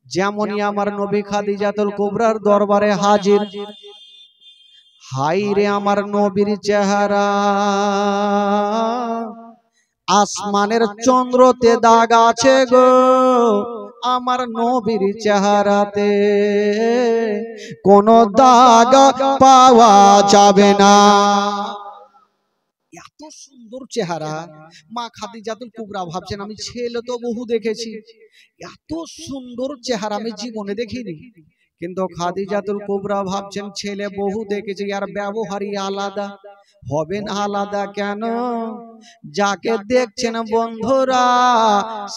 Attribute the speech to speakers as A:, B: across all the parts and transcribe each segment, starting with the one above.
A: যেমনই আমার নবী খাদিজাতুল কুবরার দরবারে হাজির। হাই রে আমার নবীর চেহারা, আসমানের চন্দ্রতে দাগ আছে গো আমার নবীর চেহারাতে, কোন দাগ পাওয়া যাবে না। এত সুন্দর চেহারা। মা খাদিজাতুল কুবরা ভাবছেন আমি ছেলে তো বহু দেখেছি, এত সুন্দর চেহারা আমি জীবনে দেখিনি। কিন্তু খাদিজাতুল কুবরা ভাবছেন ছেলে বহু দেখেছি, আর ব্যবহারই আলাদা। হবে না আলাদা কেন? যাকে দেখছেন বন্ধুরা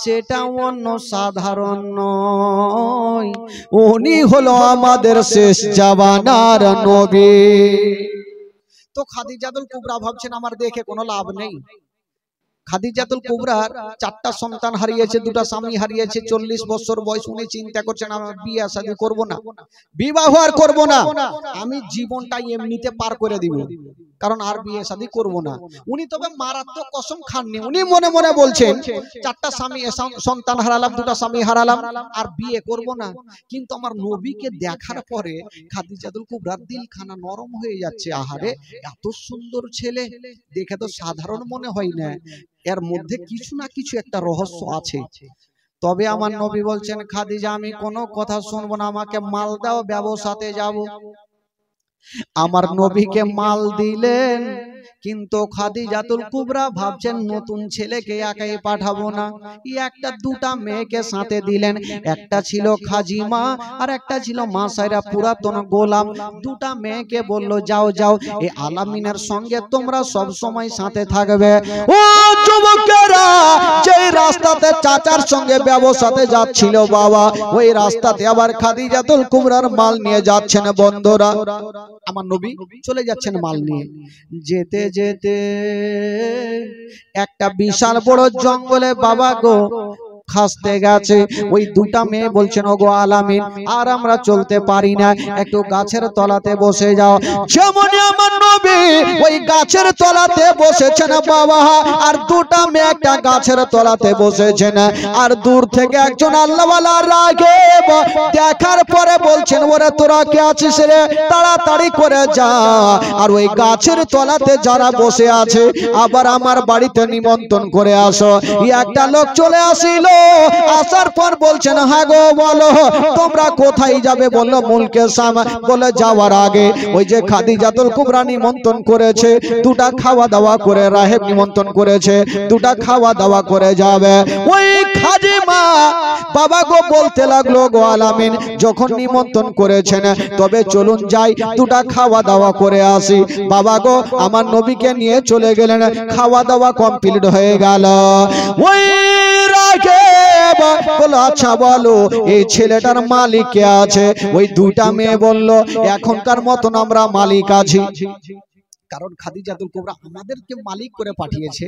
A: সেটা অন্য সাধারণ নয়, উনি হলো আমাদের শেষ জামানার নবী। তো খাদিজাতুল কুবরা ভাবছেন আমার দেখে কোনো লাভ নেই। খাদিজাতুল কুবরার 4টা সন্তান হারিয়েছে, 2টা স্বামী হারিয়েছে, 40 বছর বয়স। উনি চিন্তা করছেন আমি বিয়ে শাদী করব না, বিবাহ আর করব না, আমি জীবনটা এমনিতে পার করে দিব, কারণ আর বিয়ে শাদী করব না। উনি তবে মারাত্মক কসম খাননি, উনি মনে মনে বলছেন 4টা স্বামী সন্তান হারালাম, 2টা স্বামী হারালাম, আর বিয়ে করব না। কিন্তু আমার নবীকে দেখার পরে খাদিজাতুল কুবরার দিলখানা নরম হয়ে যাচ্ছে। আহারে এত সুন্দর ছেলে, দেখে তো সাধারণ মনে হয় না, এর মধ্যে কিছু না কিছু একটা রহস্য আছে। তবে আমার নবী বলছেন খাদিজা আমি কোনো কথা শুনবো না, আমাকে মাল দাও, ব্যবসাতে যাব। আমার নবীকে মাল দিলেন, কিন্তু খাদিজাতুল কুবরা ভাবছেন নতুন ছেলেকে একাই পাঠাবো না, একটা 2টা মেয়েকে সাথে দিলেন। একটা ছিল খাজিমা আর একটা ছিল মাসাইরা, পুরাতন গোলাম। 2টা মেয়েকে বলল যাও যাও, এই আলামিনের সঙ্গে তোমরা সব সময় সাথে থাকবে। ও যুবকেরা, যে রাস্তাতে চাচার সঙ্গে ব্যবসাতে যাচ্ছিল বাবা, ওই রাস্তাতে আবার খাদিজাতুল কুবরার মাল নিয়ে যাচ্ছেন। বন্ধুরা আমার নবী চলে যাচ্ছেন মাল নিয়ে। যেতে যেতে একটা বিশাল বড় জঙ্গলে বাবা গো খাসতে গেছে। ওই 2টা মেয়ে বলছেন ওগো আলামিন আর আমরা চলতে পারি না, একটু গাছের তলাতে বসে যাও। যেমন আমার নবী ওই গাছের তলাতে বসেছেন বাবা, আর 2টা মেয়ে একটা গাছের তলাতে বসেছেন। আর দূর থেকে একজন আল্লাহওয়ালা রাগেব দেখার পরে বলছেন ওরে তোরা কে আছিস রে, তাড়াতাড়ি করে যা, আর ওই গাছের তলাতে যারা বসে আছে আবার আমার বাড়িতে নিমন্ত্রণ করে আসো। একটা লোক চলে আসিল, আসার পর বলছেন হ্যাঁ গো বলো তোমরা কোথায় যাবে? বলল মুলকে শাম। বলে যাওয়ার আগে ওই যে খাদিজাতুল কুবরা নিমন্ত্রণ করেছে, 2টা খাওয়া দাওয়া করে, রাহেব নিমন্ত্রণ করেছে, 2টা খাওয়া দাওয়া করে যাবে। ওই খাজিমা বাবা গো বলতে লাগলো গো আলামিন যখন নিমন্ত্রণ করেছেন তবে চলুন যাই, 2টা খাওয়া দাওয়া করে আসি। বাবা গো আমার নবীকে নিয়ে চলে গেলেন, খাওয়া দাওয়া কমপ্লিট হয়ে গেল। ওই বলো আচ্ছা বলো এই ছেলেটার মালিক কে আছে? ওই 2টা মেয়ে বলল এখনকার মতন আমরা মালিক আছি, কারণ খাদিজাতুল কুবরা আমাদেরকে মালিক করে পাঠিয়েছে,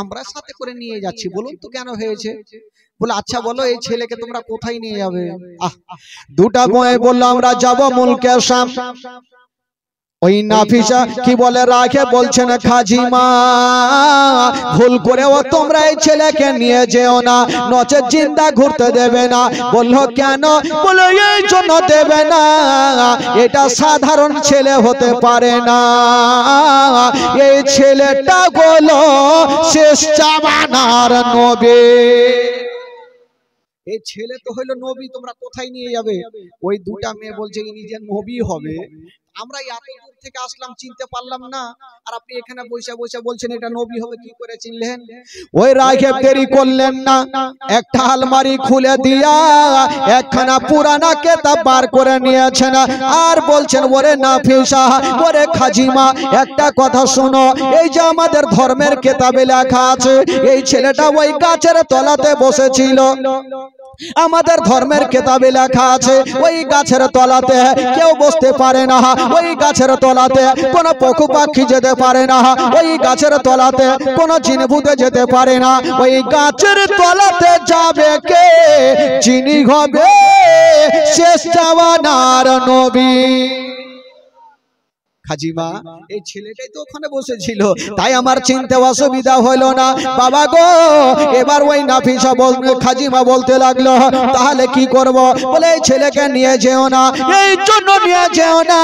A: আমরা সাথে করে নিয়ে যাচ্ছি। বলুন তো কেন হয়েছে? বলে আচ্ছা বলো এই ছেলেকে তোমরা কোথায় নিয়ে যাবে? 2টা মেয়ে বলল আমরা যাব মুলকে শাম। ওই নাফিসা কি বলে রাখে বলছেন খাজিমা ভুল করেও তোমরা এই ছেলেকে নিয়ে যেও না, নচেত জিন্দা ঘুরতে দেবে না। বললো কেন? বলে এই জন্য দেবে না, এটা সাধারণ ছেলে হতে পারে না, এই ছেলেটা হলো শেষ জামানার নবী। এই ছেলে তো হইলো নবী, তোমরা কোথায় নিয়ে যাবে? ওই 2টা মেয়ে বলছে ইনি যে নবী হবে, আমরা এত দূর থেকে আসলাম চিনতে পারলাম না, আর আপনি এখানে বসে বসে বলছেন এটা নবী হবে, কি করে চিনলেন? ওই রাখে দেরি করলেন না, একটা আলমারি খুলে দিয়া একখানা পুরানা কিতাব বার করে নিয়েছেন, আর বলছেন ওরে নাফিসা ওরে খাজিমা একটা কথা শোনো, এই যে আমাদের ধর্মের কিতাবে লেখা আছে এই ছেলেটা ওই গাছের তলাতে বসেছিল, আমাদের ধর্মের কিতাবে লেখা আছে ওই গাছের তলাতে কেউ বসতে পারে না, ওই গাছের তলাতে কোনো পশু পাখি যেতে পারে না, ওই গাছের তলাতে কোনো জিন ভূতে যেতে পারে না, ওই গাছের তলাতে যাবে কে? যিনি হবে শেষ জামানার নবী। খাজিমা এই ছেলেটাই তো ওখানে বসেছিল, তাই আমার চিনতে অসুবিধা হলো না। বাবা গো, এবার ওই নাফিসা খাজিমা বলতে লাগলো, তাহলে কি করব? বলে এই ছেলেকে নিয়ে যেও না, এই জন্য নিয়ে যেও না,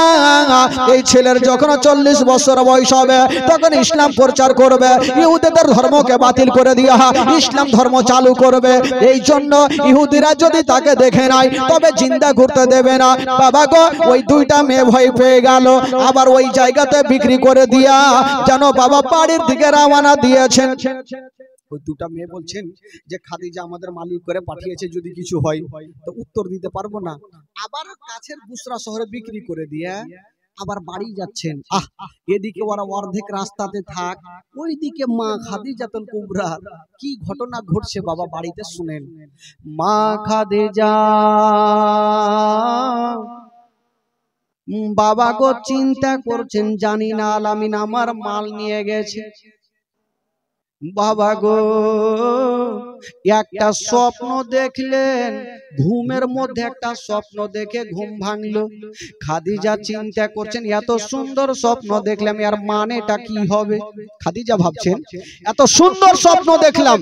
A: এই ছেলের যখন 40 বছর বয়স হবে তখন ইসলাম প্রচার করবে, ইহুদিদের ধর্মকে বাতিল করে দিয়া ইসলাম ধর্ম চালু করবে। এই জন্য ইহুদিরা যদি তাকে দেখে নাই তবে জিন্দা ঘুরতে দেবে না। বাবা গো, ওই দুইটা মেয়ে ভয় পেয়ে গেল, আবার ওই জায়গাতে বিক্রি করে দিয়া যেন বাবা বাড়ির দিকে রওনা দিয়েছেন। ওই দুটা মেয়ে বলছেন যে খাদিজা আমাদের মালিক করে পাঠিয়েছে, যদি কিছু হয় তো উত্তর দিতে পারবো না। আবার কাছের বুসরা শহরে বিক্রি করে দিয়ে আবার বাড়ি যাচ্ছেন। এদিকে ওরা অর্ধেক রাস্তাতে থাক, ওইদিকে মা খাদিজাতুল কুবরা কি ঘটনা ঘটছে বাবা বাড়িতে শুনেন। মা খাদিজা বাবা গো চিন্তা করছেন, জানি না আলামিন আমার মাল নিয়ে গেছে। বাবা গো একটা স্বপ্ন দেখলেন, ঘুমের মধ্যে একটা স্বপ্ন দেখে ঘুম ভাঙলো। খাদিজা চিন্তা করছেন, এত সুন্দর স্বপ্ন দেখলাম, এর মানেটা কি হবে? খাদিজা ভাবছেন, এত সুন্দর স্বপ্ন দেখলাম,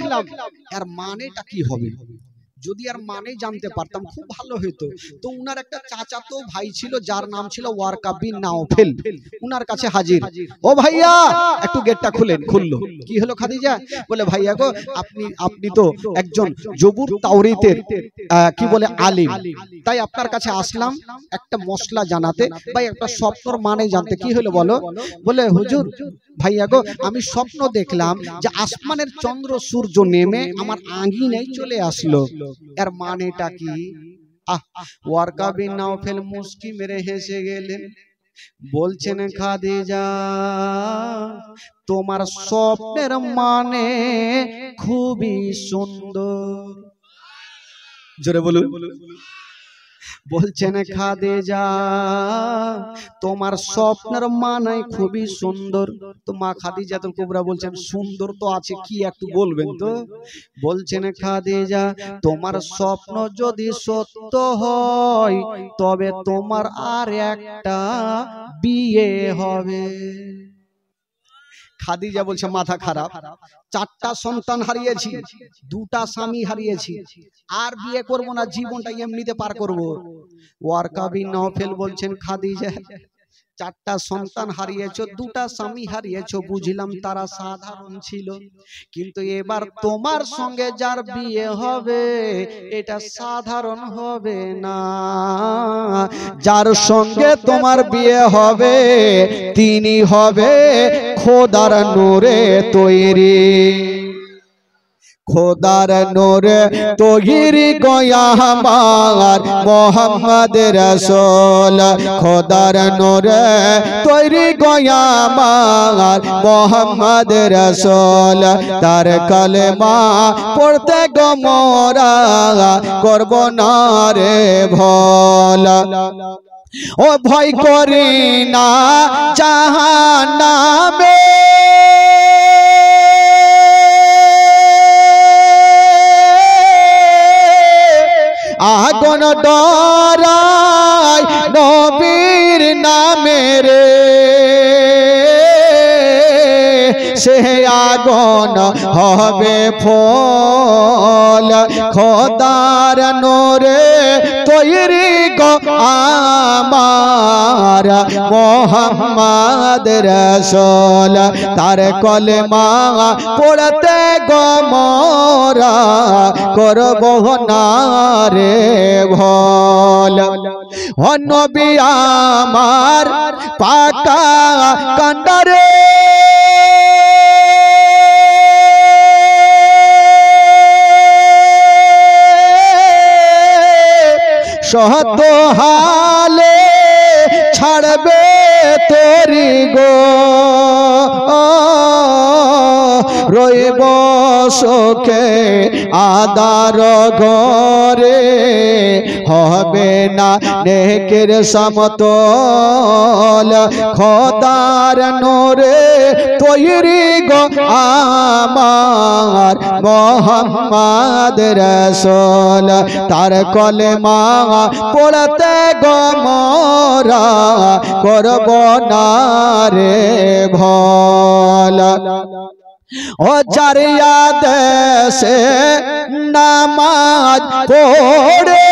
A: এর মানেটা কি হবে? যদি আর মানে জানতে পারতাম খুব ভালো হতো। তো উনার একটা চাচাতো ভাই ছিল যার নাম ছিল ওয়ারকা বিন নাওফেল, উনার কাছে হাজির। ও ভাইয়া একটু গেটটা খুলেন। খুললো। কি হলো খাদিজা? বলে ভাইয়া গো, আপনি তো একজন জবুর তাওরীতের কি বলে আলিম, তাই আপনার কাছে আসলাম একটা মশলা জানাতে, ভাই একটা স্বপ্নর মানে জানতে। কি হলো বলো? বলে হুজুর ভাইয়া গো, আমি স্বপ্ন দেখলাম যে আসমানের চন্দ্র সূর্য নেমে আমার আঙ্গিনায় চলে আসলো, এর মানেটা কি? ওয়ারকা বিন নাওফেল মুস্কি মেরে হেসে গেলেন, বলছেন খাদিজা তোমার স্বপ্নের মানে খুবই সুন্দর। জোরে বলুন। বলছেন খাদিজা তোমার স্বপ্নের মানে খুবই সুন্দর। তো মা খাদিজাতুল কুবরা বলছেন, সুন্দর তো আছে, কি একটু বলবেন তো? বলছেন খাদিজা তোমার স্বপ্ন যদি সত্য হয় তবে তোমার আর একটা বিয়ে হবে। খাদিজা বলছে মাথা খারাপ, 4টা সন্তান হারিয়েছি, 2টা স্বামী হারিয়েছি, আর বিয়ে করব না, জীবনটা এমনিতে পার করব। ওয়ারকা বিন নাওফেল বলছেন খাদিজা 4টা সন্তান হারিয়েছো, 2টা স্বামী হারিয়েছো, বুঝলাম তারা সাধারণ ছিল, কিন্তু এবার তোমার সঙ্গে যার বিয়ে হবে এটা সাধারণ হবে না। যার সঙ্গে তোমার বিয়ে হবে তিনি হবে খোদার নূরে তৈরি, খোদার নূরে তৈরি গোয়ামার মোহাম্মদ রাসূল, খোদার নূরে তৈরি গোয়ামার মোহাম্মদ রাসূল। তার কলেমা পড়তে গো মোরা করব না রে ভোল, ও ভয় করি না জাহান্নামে, আগুন ডরায় নবীর নামে রে, সে আগুন হবে ফল, খোদার নূরে তৈরি গো আমার মোহাম্মদ রাসূল। তার কলেমা পড়তে গো মোরা করব না রে ভোল, ও নবী আমার পাকা কান্ডারে, সত হালে ছাড়বে তোরি গো রইব সুখে আদার ঘরে, হবে না নেকের সমতল, খোদার নূরে তৈরি গো আমার মোহাম্মদ রাসূল। তার কলেমা পড়তে গো মোরা করব না রে ভোল। ও জারিয়া দেশে নামাজ পড়ে,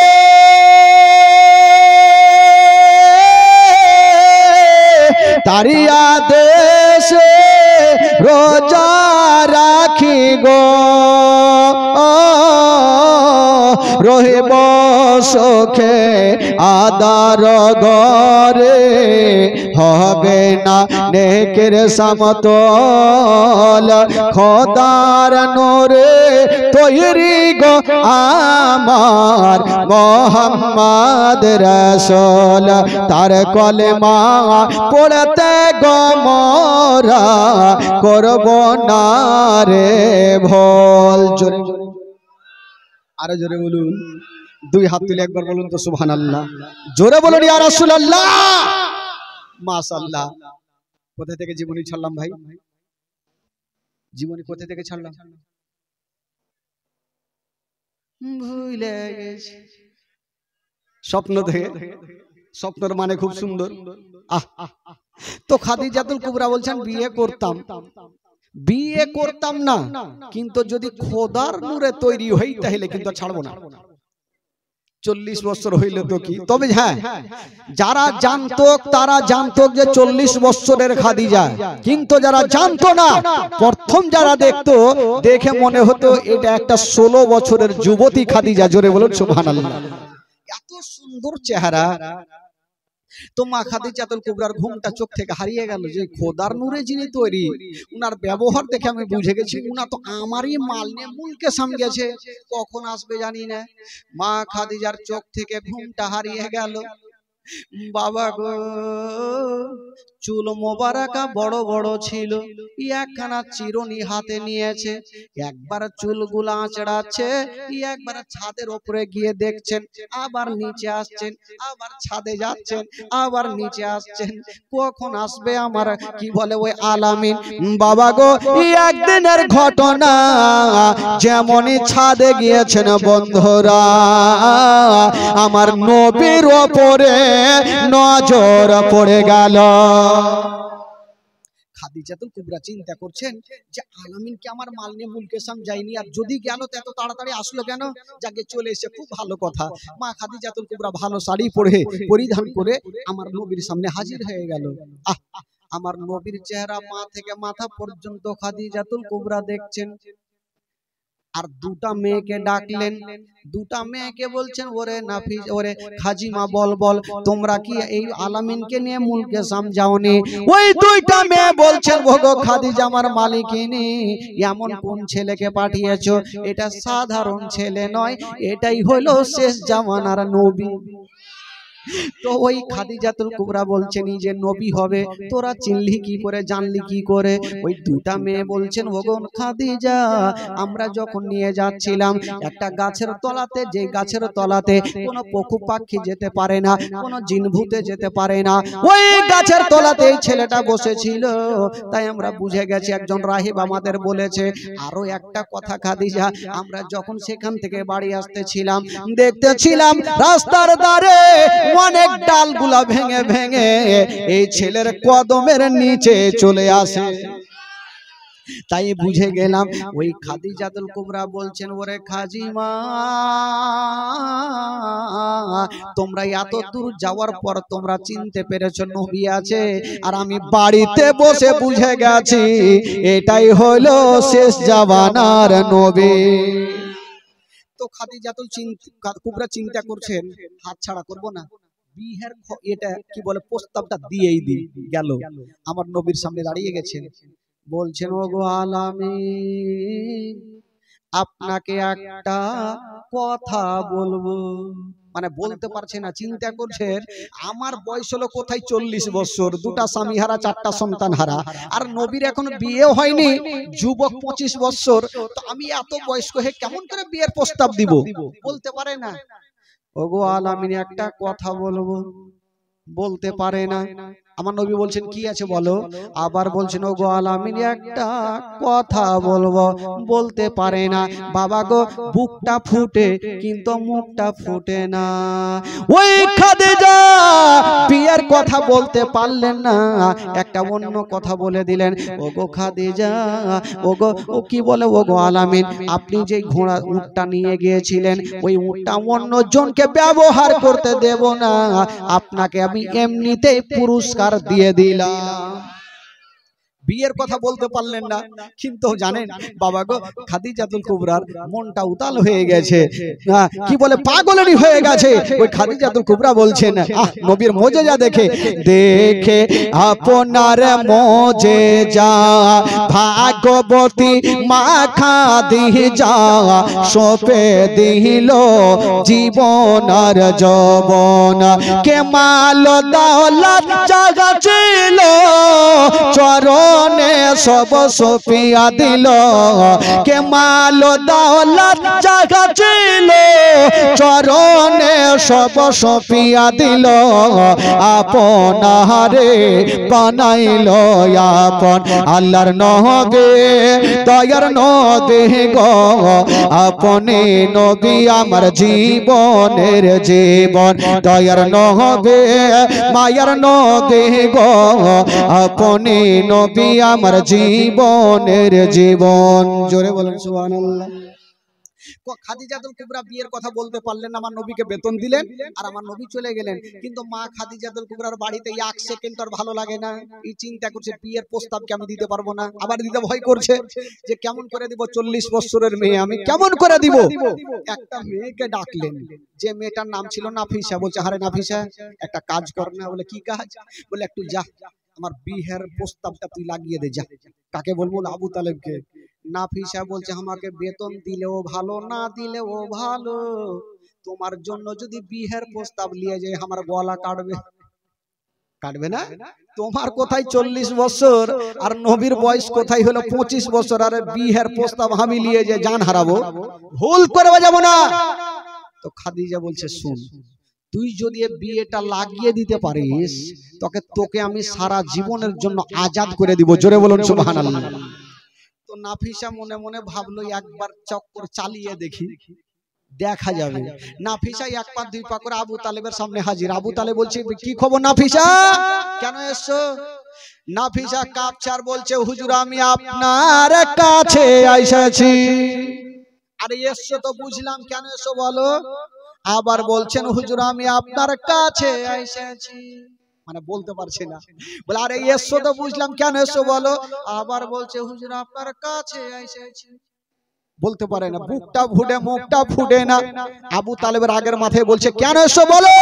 A: তারিয়া দেশে রোজা রাখি গো, রহিব সুখে আদার ঘরে, হবে না নেকের সমতল, খোদার নূরে তৈরি গো আমার মোহাম্মদ রাসূল। তার কলেমা পড়তে গো মোরা করব না রে ভোল। জোরে আরে জোরে বলুন, দুই হাত তুলে একবার বলুন তো সুবহানাল্লাহ। জোরে বলুন ইয়া রাসূলুল্লাহ, মাশাআল্লাহ। কোথা থেকে জীবনী ছাড়লাম ভাই? জীবনী কোথা থেকে ছাড়লাম? ভুলে গেছি। স্বপ্ন থেকে। স্বপ্নের মানে খুব সুন্দর। তো খাদিজাতুল কুবরা বলছেন বিয়ে করতাম না, কিন্তু যদি খোদার নূরে তৈরি হই তাহলে কিন্তু ছাড়বো না। 40 বছর হইল তো কি, তবে হ্যাঁ যারা জানতো তারা জানতো যে 40 বছরের খাদিজা, কিন্তু যারা জানতো না, প্রথম যারা দেখতো দেখে মনে হতো এটা একটা 16 বছরের যুবতী খাদিজা। জোরে বলুন সুবহানাল্লাহ। এত সুন্দর চেহারা। তো মা খাদিজাতুল কুবরার ঘুমটা চোখ থেকে হারিয়ে গেল যে খোদার নূরে যিনি তৈরি, উনার ব্যবহার দেখে আমি বুঝে গেছি উনা তো আমারই মাল নিয়ে মুলকে সামগেছে, কখন আসবে জানি না। মা খাদিজার চোখ থেকে ঘুমটা হারিয়ে গেল। বাবা গো, চুল মোবারকা বড় বড় ছিল, একখানা চিরুনি হাতে নিয়েছে, একবার চুলগুলা আঁচড়াচ্ছে, একবার ছাদের উপরে গিয়ে দেখছেন, আবার নিচে আসছেন, আবার ছাদে যাচ্ছেন, আবার নিচে আসছেন, কখন আসবে আমার কি বলে ওই আলামিন। বাবা গো, একদিনের ঘটনা, যেমনই ছাদে গিয়েছেন বন্ধুরা, আমার নবীর ওপরে নজর পড়ে গেল। খাদিজাতুল কুবরা চিন্তা করছেন যে আলামিন কি আমার মাল নিয়ে মুলকে সাম যায়নি, আর যদি গেল তো এত তাড়াতাড়ি আসলো কেন? যাকে চলে এসে খুব ভালো কথা। মা খাদিজাতুল কুবরা ভালো শাড়ি পরে পরিধান করে আমার নবীর সামনে হাজির হয়ে গেল। আমার নবীর চেহারা পা থেকে মাথা পর্যন্ত খাদিজাতুল কুবরা দেখছেন। আর দুটা মেয়েকে ডাকলেন, দুটা মেয়েকে বলছেন ওরে নাফিস, ওরে খাজিমা বল তোমরা কি এই আলামিনকে নিয়ে মুলকে সাম যাওনি? ওই দুইটা মেয়ে বলছেন ওগো খাদিজা, আমার মালিকিনী, এমন কোন ছেলেকে পাঠিয়েছো? এটা সাধারণ ছেলে নয়, এটাই হলো শেষ জামানার নবী। তো ওই খাদিজাতুল কুবরা বলছেন যে নবী হবে, তোরা চিনলি কি করে, জানলি কি করে? ওই দুটা মেয়ে বলছেন ওগো খাদিজা, আমরা যখন নিয়ে যাচ্ছিলাম একটা গাছের তলাতে, যে গাছের তলাতে কোনো পশু পাখি যেতে পারে না, কোনো জিন ভূতে যেতে পারে না, ওই গাছের তলাতে এই ছেলেটা বসেছিল, তাই আমরা বুঝে গেছি একজন রাহিব আমাদের বলেছে। আরো একটা কথা খাদিজা, আমরা যখন সেখান থেকে বাড়ি আসতেছিলাম দেখতেছিলাম রাস্তার ধারে অনেক ডালগুলা ভেঙে ভেঙে এই ছেলের কদমের নিচে চলে আসে, তাই বুঝে গেলাম। ওই খাদিজাতুল কুবরা বলছেন ওরে খাজিমা, তোমরা এত দূর যাওয়ার পর তোমরা চিনতে পেরেছো নবী আছে, আর আমি বাড়িতে বসে বুঝে গেছি এটাই হলো শেষ জামানার নবী। তো খাদিজাতুল কুবরা চিন্তা করছেন হাত ছাড়া করব না, বিয়ের এটা কি বলে প্রস্তাবটা দিয়েই দিই। গেল, আমার নবীর সামনে দাঁড়িয়ে গেছেন, বলছেন ওগো আলামিন, আপনাকে একটা কথা বলবো। মানে বলতে পারছে না, চিন্তা করছে আমার বয়স হলো কোথায় 40 বছর, দুটা স্বামী হারা, চারটা সন্তান হারা, আর নবীর এখন বিয়ে হয়নি, যুবক 25 বছর, তো আমি এত বয়স্ক হয়ে কেমন করে বিয়ের প্রস্তাব দিব? বলতে পারে না। ওগো আলামিন একটা কথা বলবো, বলতে পারে না। আমার নবী বলছেন কি আছে বলো, আবার বলছেন ওগো আলামিন একটা কথা বলবো, বলতে পারে না। বাবা গো বুকটা ফুটে কিন্তু মুখটা ফুটে না। ওই খাদিজা বিয়ের কথা বলতে পারলেন না, একটা অন্য কথা বলে দিলেন। ওগো খাদিজা, ওগো ও কি বলে, ওগো আলামিন আপনি যে ঘোড়া উটটা নিয়ে গিয়েছিলেন, ওই উটটা অন্য জনকে ব্যবহার করতে দেব না, আপনাকে আমি এমনিতেই পুরস্কার দিয়ে দিলাম। বিয়ের কথা বলতে পারলেন না, কিন্তু জানেন বাবা গো খাদিজাতুল কুবরার মনটা উতাল হয়ে গেছে, কি বলে পাগলেরই হয়ে গেছে। ওই খাদিজাতুল কুবরা বলছেন নবীর মুজিজা দেখে, দেখে আপনার মুজিজা ভাগবতী মা খাদিজা সপে দিল জীবন আর যৌবন, কে মাল দৌলত জাগা ছিল চরণে সব সপিয়া দিল, কে মাল দৌলত জাগা ছিল চরণে সব সপিয়া দিল, আপনারে বানাইল আপন আল্লাহর নবী দয়ার নবী গো, আপনি নবী আমার জীবনের জীবন, দয়ার নবী মায়ার নবী গো, আপনি নবী আমার জীবনের জীবন। জোরে বলেন সুবহানাল্লাহ। খাদিজাতুল কুবরা বিয়ের কথা বলতে পারলেন না, আমার নবীকে বেতন দিলেন আর আমার নবী চলে গেলেন। কিন্তু মা খাদিজাতুল কুবরার বাড়িতে 1 সেকেন্ড আর ভালো লাগে না, এই চিন্তা করছে বিয়ের প্রস্তাবকে আমি দিতে পারবো না, আবার দিতে ভয় করছে যে কেমন করে দিব, 40 বছরের মেয়ে আমি কেমন করে দিব। একটা মেয়েকে ডাকলেন, যে মেয়েটার নাম ছিল নাফিসা। বলছে আরে নাফিসা একটা কাজ কর না। বলে কি কাজ? বলে একটু যা আমার বিয়ের প্রস্তাবটা তুই লাগিয়ে দে যা। কাকে বলবো? আবু তালেবকে। নাফিসা বলছে আমাকে বেতন দিলেও ভালো, না দিলেও ভালো, তোমার জন্য যদি বিয়ের প্রস্তাব নিয়ে যায় আমার গলা কাটবে। কাটবে না? তোমার কোথায় 40 বছর আর নবীর বয়স কোথায় হলো 25 বছর, আর বিয়ের প্রস্তাব আমি নিয়ে যে জান হারাবো, ভুল করে যাব না। তো খাদিজা বলছে শুন, তুই যদি বিয়েটা লাগিয়ে দিতে পারিস তোকে আমি সারা জীবনের জন্য আজাদ করে দিব। জোরে বলুন সুবহানাল্লাহ। তো নাফিসা মনে মনে ভাবলো একবার চক্কর চালিয়ে দেখি, দেখা যাবে। নাফিসা 1 পা 2 পা করে আবু তালেবের সামনে হাজির। আবু তালেব বলছে কি খবর নাফিসা, কেন এসছো? নাফিসা কাঁপছার বলছে হুজুর আমি আপনার কাছে এসেছি। আরে এসছো তো বুঝলাম, কেন এসো বলো? আবার বলছেন হুজুর আমি আপনার কাছে এসেছি, মানে বলতে পারছে না। বলে আরে এসো তো বুঝলাম, কেন এসো বলো? আবার বলছে হুজুর আপনার কাছে এসেছি। বলতে পারে না, বুকটা ফুটে মুখটা ফুটে না। আবু তালেবের আগের মাথায় বলছে কেন এসো বলো।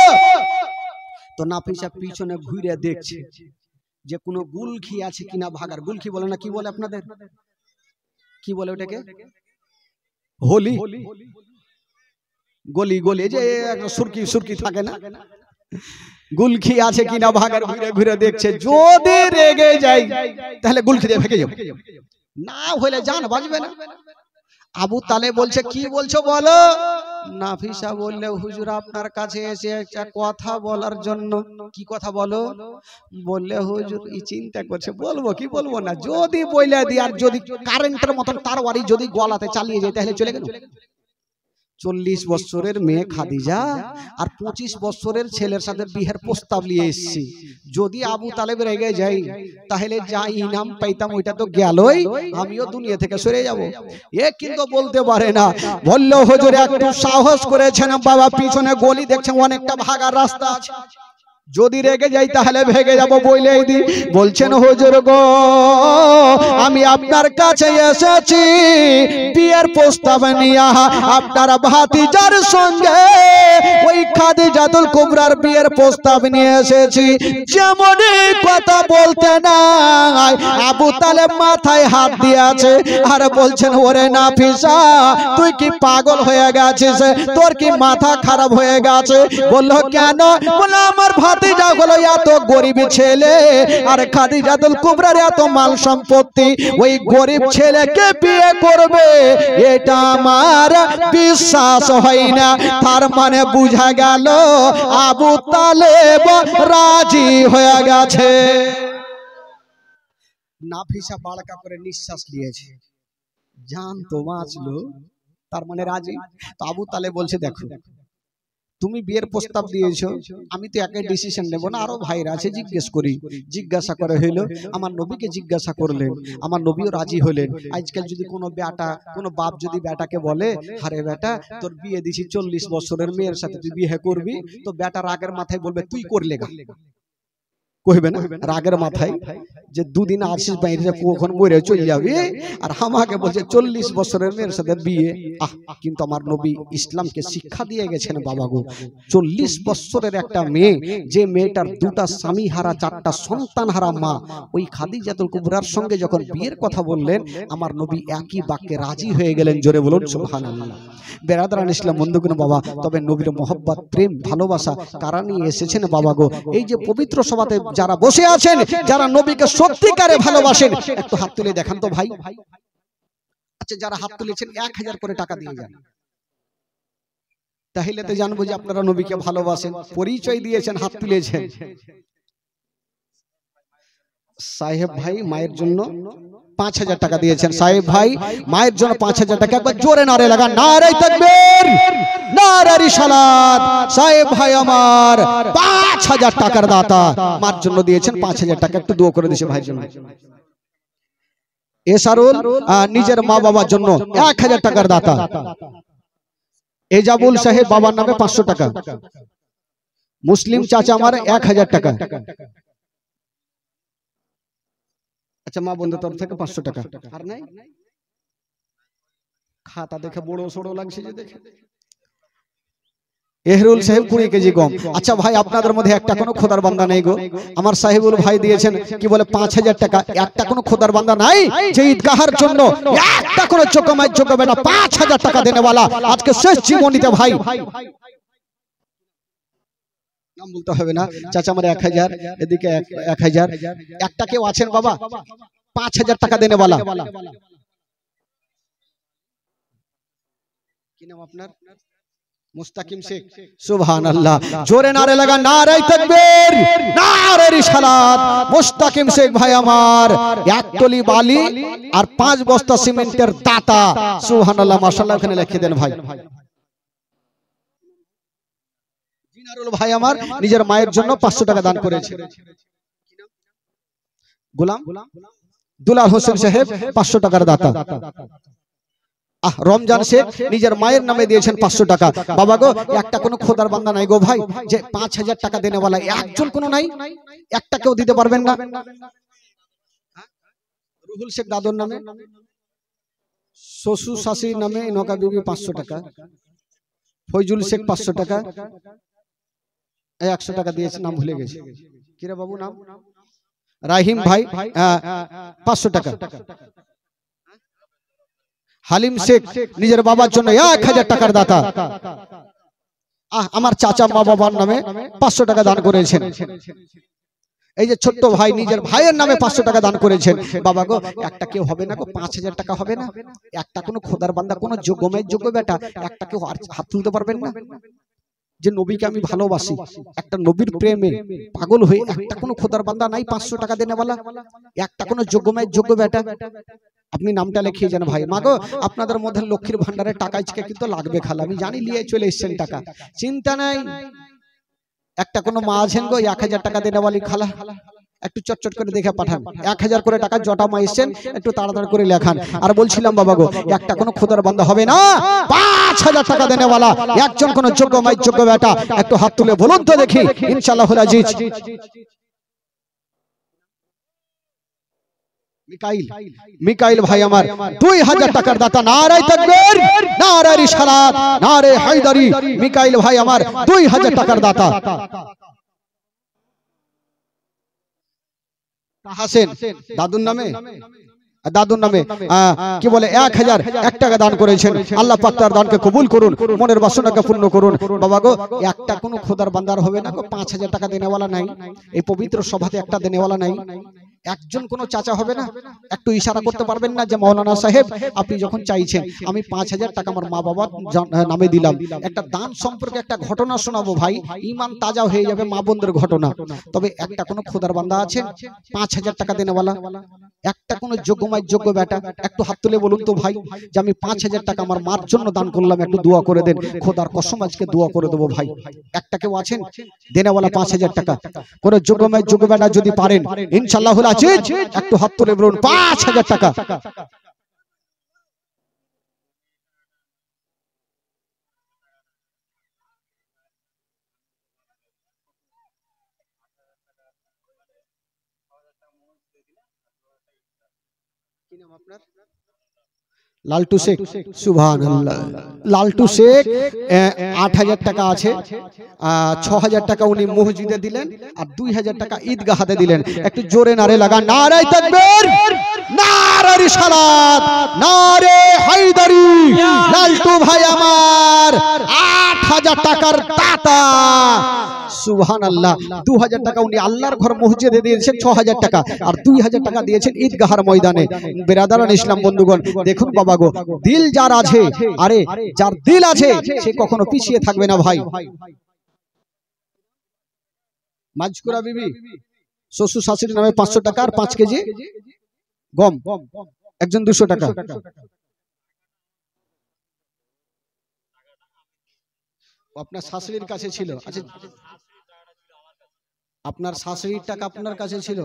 A: তো নাফিসা পিছনে ঘুরে দেখছে যে কোনো গুলখি আছে কিনা ভাগার। গুলখি বলে না, কি বলে আপনাদের? কি বলে ওটাকে? হোলি, গলি গলি যে সুরকি সুরকি থাকে না, গুলখি আছে কিনা ভাগার ঘুরে ঘুরে দেখছে। যদি রেগে যাই তাহলে গুলখি দিয়ে ফেঁকে যাবে, না হলে জান বাজবে না। আবু তালেব বলছে কি বলছো বলো। নাফিসা বললে হুজুর আপনার কাছে এসে একটা কথা বলার জন্য। কি কথা বলো? বললে হুজুর এই চিন্তা করছে বলবো কি বলবো না, যদি বইলে দি আর যদি কারেন্টের মতন তারওয়ারি যদি গলাতে চালিয়ে যায় তাহলে চলে গেল। 40 বছরের মেয়ে খাদিজা আর 25 বছরের ছেলের সাথে বিয়ের প্রস্তাব নিয়ে এসেছি। যদি আবু তালেব রেগে যাই তাহলে যা ইনাম পাইতাম ওইটা তো গেলই, আমিও দুনিয়া থেকে সরে যাব। এ কিন্তু বলতে পারে না। বলল হুজুর একটু সাহস করেছেন বাবা, পিছনে গলি দেখছেন অনেকটা ভাগার রাস্তা আছে, যদি রেগে যাই তাহলে ভেগে যাব বলেই দি। বলছেন হুজুর গো আমি আপনার কাছে এসেছি বিয়ের প্রস্তাব নিয়ে, আপনার ভাতিজার সঙ্গে ওই খাদিজাতুল কুবরার বিয়ের প্রস্তাব নিয়ে এসেছি। যেমনই কথা বলতে নাই আবু তালেব মাথায় হাত দিয়েছে আর বলছেন ওরে নাফিসা তুই কি পাগল হয়ে গেছিস, তোর কি মাথা খারাপ হয়ে গেছে? বলল কেন? বলে আমার ভাতিজা হলো এত গরিব ছেলে আর খাদিজাতুল কুবরার এত মাল সম্পত্তি, ওই গরিব ছেলেকে বিয়ে করবে এটা আমার বিশ্বাস হয় না। তার মানে বুঝা গেল আবু তালেব রাজি হয়ে গেছে। নাফিসা বাড়কা করে নিঃশ্বাস নিয়েছে, জান তো বাঁচলো, তার মানে রাজি। তো আবু তালেব বলছে দেখো তুমি বিয়ের প্রস্তাব দিয়েছো, আমি তো একাই ডিসিশন নেব না, আরো ভাইরা আছে জিজ্ঞেস করি। জিজ্ঞাসা করে হইলো, আমার নবীকে জিজ্ঞাসা করলেন, আমার নবীও রাজি হলেন। আজকাল যদি কোনো বেটা কোনো বাপ যদি বেটাকে বলে আরে বেটা তোর বিয়ে দিছি 40 বছরের মেয়ের সাথে তুই বিয়ে করবি, তো বেটা রাগের মাথায় বলবে তুই করলে গা, কইবে না রাগের মাথায় যে দুদিন আসিস বাইরে কখন মরে চলে যাবে, আর আমাকে বলছে 40 বছরের মেয়ের সাথে বিয়ে। কিন্তু আমার নবী ইসলামকে শিক্ষা দিয়ে গেছেন বাবা গো, 40 বছরের একটা মেয়ে, যে মেয়েটার দুটা স্বামী হারা 4টা সন্তান হারা মা, ওই খাদিজাতুল কুবরার সঙ্গে যখন বিয়ের কথা বললেন আমার নবী একই বাক্যে রাজি হয়ে গেলেন। জোরে বলুন সুবহানাল্লাহ। বেরাদারান ইসলাম বন্ধুগণ বাবা, তবে নবীর মোহব্বত প্রেম ভালোবাসা কারা নিয়ে এসেছেন বাবা গো? এই যে পবিত্র সভাতে যারা বসে আছেন, যারা নবীকে সত্যিকারে ভালোবাসেন একটু হাত তুলে দেখান তো ভাই। আচ্ছা যারা হাত তুলেছেন 1000 করে টাকা দিয়ে যান, তাহলে তো জানবো যে আপনারা নবীকে ভালোবাসেন। পরিচয় দিয়েছেন, হাত তুলেছেন। সাহেব ভাই মায়ের জন্য 5000 টাকা দিয়েছেন। সাহেব ভাই মায়ের জন্য 5000 টাকা, একবার জোরে নারে লাগা, নারে তাকবীর, নারে রিসালাত। সাহেব ভাই আমার 5000 টাকার দাতা, মার জন্য দিয়েছেন 5000 টাকা, একটু দোয়া করে দিয়েছে ভাইয়ের জন্য। এসারুল নিজের মা বাবার জন্য 1000 টাকার দাতা। এজাবুল সাহেব বাবার নামে 500 টাকা। মুসলিম চাচা আমার 1000 টাকা। আচ্ছা মা বন্ধুর তরফ থেকে 500 টাকা। আর নাই খাতা দেখে বড় সড়ো লাগছে যে দেখে। এহরুল সাহেব 20 কেজি গম। আচ্ছা ভাই আপনাদের মধ্যে একটা কোনো খোদার বান্দা নেই গো? আমার সাহেবুল ভাই দিয়েছেন কি বলে 5000 টাকা। একটা কোনো খোদার বান্দা নাই যে ঈদগাহের জন্য একটা কোনো চোখমায় চোখ বেটা 5000 টাকা দেনেওয়ালা আজকে শেষ জীবনীতে ভাই নাম বলতে হবে না। চাচা আমার 1000, এদিকে 1000, একটা কেউ আছেন বাবা 5000 টাকা দেনেওয়ালা? কি নাম আপনার? মুস্তাকিম শেখ। সুবহানাল্লাহ, জোরে নারে লাগা, নারে তাকবীর, নারে রিসালাত। মুস্তাকিম শেখ ভাই আমার 1 টলি বালি আর 5 বস্তা সিমেন্টের দাতা। সুবহানাল্লাহ, মাশাআল্লাহ, ওখানে লিখে দেন ভাই। জিনারুল ভাই আমার নিজের মায়ের জন্য 500 টাকা দান করেছে। গোলাম দুলাল হোসেন সাহেব 500 টাকার দাতা। রমজান শেখ নিজের মায়ের নামে দিয়েছেন 500 টাকা। বাবা গো একটা কোনো খোদার বান্দা নাই গো ভাই যে 5000 টাকা দেনেওয়ালা? একজন কোনো নাই? একটা কেউ দিতে পারবেন না? রুহুল শেখ দাদুর নামে, শ্বশুর শাশুড়ির নামে নকা বিবি 500 টাকা। ফয়জুল শেখ 500 টাকা। 100 টাকা দিয়েছে, নাম ভুলে গেছে। কিরে বাবু নাম? রাহিম ভাই 500 টাকা। হালিম শেখ নিজের বাবার জন্য 1000 টাকার দাতা। আমার চাচা মা বাবার নামে 500 টাকা দান করেছেন। এই যে ছোট্ট ভাই নিজের ভাইয়ের নামে 500 টাকা দান করেছেন। বাবা গো একটা কেউ হবে না গো? 5000 টাকা হবে না? একটা কোনো খোদার বান্দা, কোনো যোগ্যমের যোগ্য বেটা একটা কেউ হাত তুলতে পারবেন না যে নবীকে আমি ভালোবাসি, একটা নবীর প্রেমে পাগল হয়ে একটা কোনো খোদার বান্দা নাই 500 টাকা দেনেওয়ালা? একটা কোনো যোগ্যমের যোগ্য বেটা? আপনি নামটা লিখিয়ে যান ভাই। মাগো আপনাদের মধ্যে লক্ষ্মীর ভান্ডারের টাকা আজকে কিন্তু লাগবে খালা, আমি জানি নিয়ে চলে এসেছেন টাকা, চিন্তা নাই। একটা কোনো মা আছেন গো 1000 টাকা দেনেওয়ালি খালা? একটু চটচট করে দেখে পাঠান। 1000 করে টাকা জটা মা এসছেন, একটু তাড়াতাড়ি করে লেখান। আর বলছিলাম বাবা গো, একটা কোনো খোদার বান্দা হবে না, 5000 টাকা দেনেওয়ালা একজন কোন যোগ্য মাই যোগ্য বেটা একটু হাত তুলে বলুন তো দেখি, ইনশাআল্লাহুল আজিজ। মিকাইল ভাই আমার 2000 টাকার দাতা। নারায়ে তাকবীর, নারায়ে রিসালাত, নারায়ে হায়দারি। মিকাইল ভাই আমার 2000 টাকার দাতা। হাসেন দাদুর নামে, দাদুর নামে কি বলে 1001 টাকা দান করেছেন। আল্লাহ পাক তার দানকে কবুল করুন, মনের বাসনাকে পূর্ণ করুন। বাবা গো, একটা কোনো খোদার বান্দার হবে না গো 5000 টাকা দেনেওয়ালা নাই এই পবিত্র সভাতে, একটা দেনেওয়ালা নাই। একজন কোনো চাচা হবে না, একটু ইশারা করতে পারবেন না যে মাওলানা সাহেব আপনি যখন চাইছেন আমি 5000 টাকা আমার মা বাবার নামে দিলাম। একটা দান সম্পর্কে একটা ঘটনা শোনাবো ভাই, ঈমান তাজা হয়ে যাবে, মা বোনদের ঘটনা। তবে একটা কোনো খোদার বান্দা আছেন 5000 টাকা দেনেওয়ালা, একটা কোনো যোগ্যমায় যোগ্য বেটা একটু হাত তুলে বলুন তো ভাই যে আমি 5000 টাকা আমার মার জন্য দান করলাম, একটু দোয়া করে দেন। খোদার কসম আজকে দোয়া করে দেবো ভাই। একটা কেউ আছেন দেনেওয়ালা 5000 টাকা? কোন যোগ্যমায় যোগ্য বেটা যদি পারেন ইনশাআল্লাহুল আজিজ একটু হাত তুলে বলুন 5000 টাকা। কি নাম আপনার? লালটু শেখ। সুবহানাল্লাহ। লালটু শেখ 8000 টাকা আছে, 6000 টাকা উনি মসজিদে দিলেন আর 2000 টাকা ঈদগাহতে দিলেন। একটু জোরে নারে লাগান, নারায়ে তাকবীর, নারায়ে রিসালাত, নারে হায়দারি। লালটু ভাই আমার 8000 টাকার দাতা। সুবহানাল্লাহ। 2000 টাকা উনি আল্লাহর ঘর মসজিদে দিয়েছেন, 6000 টাকা আর 2000 টাকা দিয়েছেন ঈদগাহর ময়দানে। বেরাদারান ইসলাম বন্ধুগণ, দেখুন বাবা গো, দিল যার আছে, আরে যার দিল আছে সে কখনো পিছিয়ে থাকবে না ভাই। মাজকুরা বিবি শ্বশুর শাশুড়ির নামে 500 টাকা আর 5 কেজি গম, একজন 200 টাকা। আপনার শাশুড়ির কাছে ছিল? আচ্ছা, আপনার শাশুড়ির টাকা আপনার কাছে ছিল?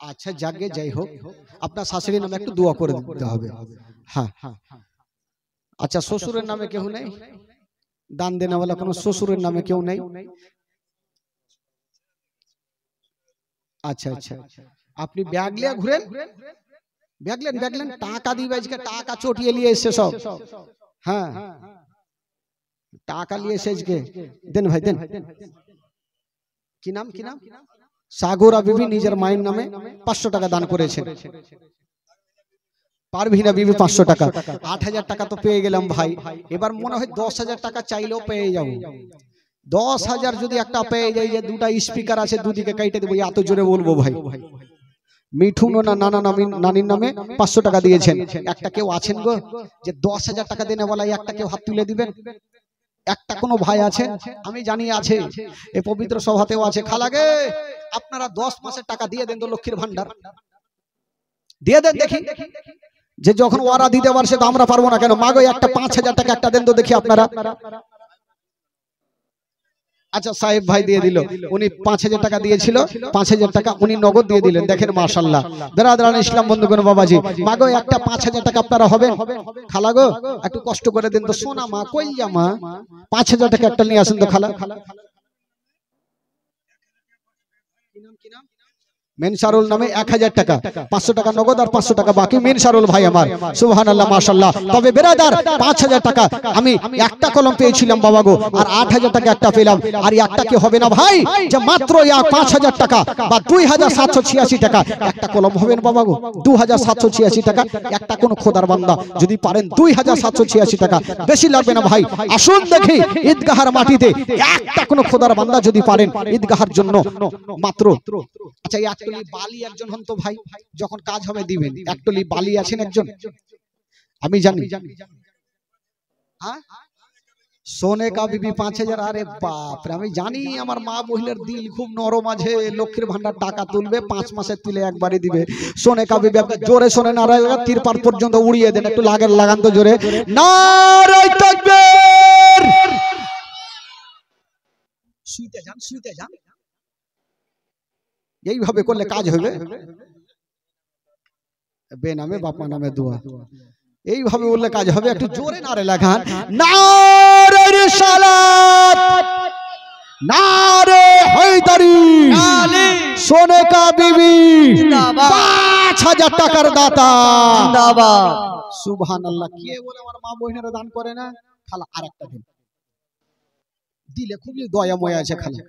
A: আচ্ছা যাকে যাই হোক, আপনার শাশুড়ির নামে একটু দোয়া করে দিতে হবে। হ্যাঁ, আচ্ছা শ্বশুরের নামে কেউ নেই? দান দেনেওয়ালা কোনো শ্বশুরের নামে কেউ নেই? আচ্ছা আচ্ছা, আপনি ব্যাগ লিয়ে ঘুরেন, ব্যাগলেন টাকা দিবে, আজকে টাকা চটিয়ে নিয়ে এসে সব। হ্যাঁ, টাকা নিয়ে এসে আজকে দেন ভাই দেন। কি নাম? কি নাম? সাগরা বিবি নিজের মায়ের নামে 500 টাকা দান করেছেন। পারভিনা বিবি 500 টাকা। 8000 টাকা তো পেয়ে গেলাম ভাই, এবার মনে হয় 10000 টাকা চাইলেও পেয়ে যাব। 10000 যদি একটা পেয়ে যাই, যে দুটা স্পিকার আছে দুদিকে কাইটে দেবো, এত জোরে বলবো ভাই। মিঠুন ও নানা নানির নামে 500 টাকা দিয়েছেন। একটা কেউ আছেন গো যে 10000 টাকা দেনেওয়ালা, একটা কেউ হাত তুলে দিবেন? একটা কোনো ভাই আছেন? আমি জানি আছে, এই পবিত্র সভাতেও আছে। খালাগে আপনারা 10 মাসের টাকা দিয়ে দেন তো, লক্ষ্মীর ভান্ডার দিয়ে দেন দেখি। যে যখন ওরা দিতে পারছে তো আমরা পারবো না কেন? মাগো একটা 5000 টাকা একটা দেন তো দেখি আপনারা। আচ্ছা সাহেব ভাই দিয়ে দিল, উনি 5000 টাকা দিয়েছিল, 5000 টাকা উনি নগদ দিয়ে দিলেন। দেখেন মাশাআল্লাহ। বেরাদারান ইসলাম বন্ধুগণ বাবাজি, মাগো একটা 5000 টাকা আপনারা হবেন? খালাগো একটু কষ্ট করে দেন তো, সোনা মা কইয়া মা 5000 টাকা একটা নিয়ে আসেন তো খালা। মেনসারুল নামে 1000 টাকা, 500 টাকা নগদ আর 500 টাকা বাকি। মেনসারুল ভাই আমার, সুবহানাল্লাহ মাশাআল্লাহ। তবে বেরাদার 5000 টাকা আমি একটা কলম পেয়েছিলাম বাবা গো, আর 8000 টাকা একটা পেলাম। আর একটা কি হবে না ভাই যে মাত্র 5000 টাকা বা 2786 টাকা একটা কলম হবে না বাবা গো? 2786 টাকা একটা কোন খোদার বান্দা যদি পারেন 2786 টাকা, বেশি লাগবে না ভাই। আসুন দেখি ঈদগাহর মাটিতে একটা কোন খোদার বান্দা যদি পারেন ঈদগাহর জন্য মাত্র। আচ্ছা এই একটলি বালি একজন হন তো ভাই, যখন কাজ হবে দিবেন। একটলি বালি আছেন একজন? আমি জানি। হ্যাঁ, সোনে কা বিবি 5000। আরে বাপ রে, আমি জানি আমার মা বহিলের দিল খুব নরম আছে, লক্ষ্মীর ভান্ডার টাকা তুলবে 5 মাসের তুলে একবারই দিবে। সোনে কা বিবি আপনি জোরে শোনে নারায়ে তিরপার পর্যন্ত উড়িয়ে দেন, একটু লাগান তো জোরে নারায়ে তাকবীর। শুইতে যান, শুইতে যান। এইভাবে করলে কাজ হবে। বেনামে বাপা নামে দোয়া, এইভাবে বললে কাজ হবে। একটু জোরে নারে লাগান, নারে রিসালাত, নারে হায়দারি, সোনে কা বিবি, 5000 টাকার দাতা জিন্দাবাদ। সুবহানাল্লাহ। কে বলে আমার মা বোনেরা দান করে না? খালা আরেকটা দিন দিলে খুবই দয়াময় আছে খালা।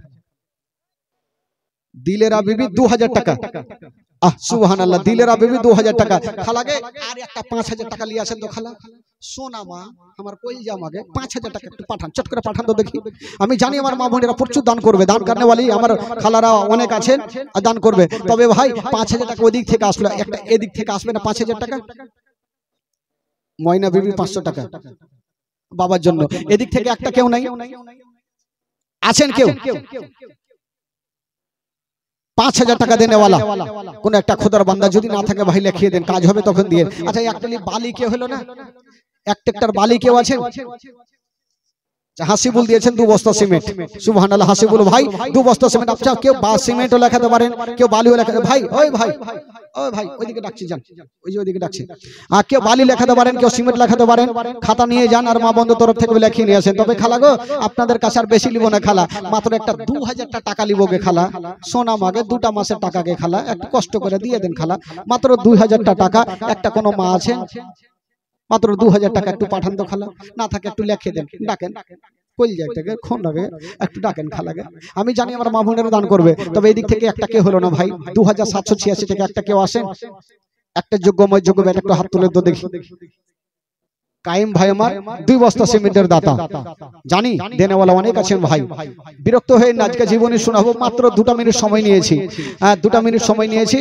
A: দিলেরা বিবি 2000 টাকা। সুবহানাল্লাহ। দিলেরা বিবি 2000 টাকা। খালাকে আর একটা 5000 টাকা নিয়ে আসেন তো খালা। সোনা মা আমার কই জামাকে 5000 টাকা একটু পাঠান, চট করে পাঠান তো দেখি। আমি জানি আমার মা বোনেরা প্রচুর দান করবে, দান করনেওয়ালি আমার খালারা অনেক আছেন আর দান করবে। তবে ভাই 5000 টাকা ওদিক থেকে আসলো, একটা এদিক থেকে আসবে না 5000 টাকা? ময়না বিবি 500 টাকা বাবার জন্য, এদিক থেকে একটা কেউ নাই আছেন কেউ? 5000 টাকা দেনেওয়ালা কোন একটা খোদার বান্দা যদি না থাকে ভাই লিখিয়ে দেন, কাজ হবে তখন দিয়ে। আচ্ছা একটা বালি কেউ হলো না? এক ট্রাক্টর বালি কেউ আছেন? হাসিবুল দিয়েছেন 2 বস্তা সিমেন্ট। সুবহানাল্লাহ। হাসিবুল ভাই 2 বস্তা সিমেন্ট। আচ্ছা কেউ সিমেন্টও লেখাতে পারেন, কেউ বালিও লেখাতে। ভাই ওই ভাই, ওই ভাই ওইদিকে ডাকছি যান, ওই যে ওইদিকে ডাকছি। আর কেউ বালি লেখাতে পারেন, কেউ সিমেন্ট লেখাতে পারেন। খাতা নিয়ে যান আর মা বন্ধুর তরফ থেকে লিখিয়ে নিয়ে আসেন। তবে খালা গো আপনাদের কাছে আর বেশি লিব না খালা, মাত্র একটা 2000 টাকা লিবগে খালা। সোনা মাগে 2টা মাসের টাকাকে খালা একটু কষ্ট করে দিয়ে দেন খালা। মাত্র 2000 টাকা। একটা কোনো মা আছে মাত্র 2000 টাকা একটু পাঠান তো খালা। না থাকে একটু লিখে দেন, ডাকেন কইল যায় থেকে খুন লাগে একটু ডাকেন খালাকে। আমি জানি আমার মা বোনেরা দান করবে। তবে এই দিক থেকে একটা কেউ হলো না ভাই। 2786 থেকে একটা কেউ আসেন, একটা যোগ্যময় যোগ্য ব্যাট একটু হাত তুলে তো দেখি। কাইম ভাই আমার 2 বস্তা সিমেন্টের দাতা। জানি দেনেওয়ালা অনেক আছেন ভাই। বিরক্ত হয়ে আজকে জীবনী শোনাবো, মাত্র 2টা মিনিট সময় নিয়েছি। 2টা মিনিট সময় নিয়েছি।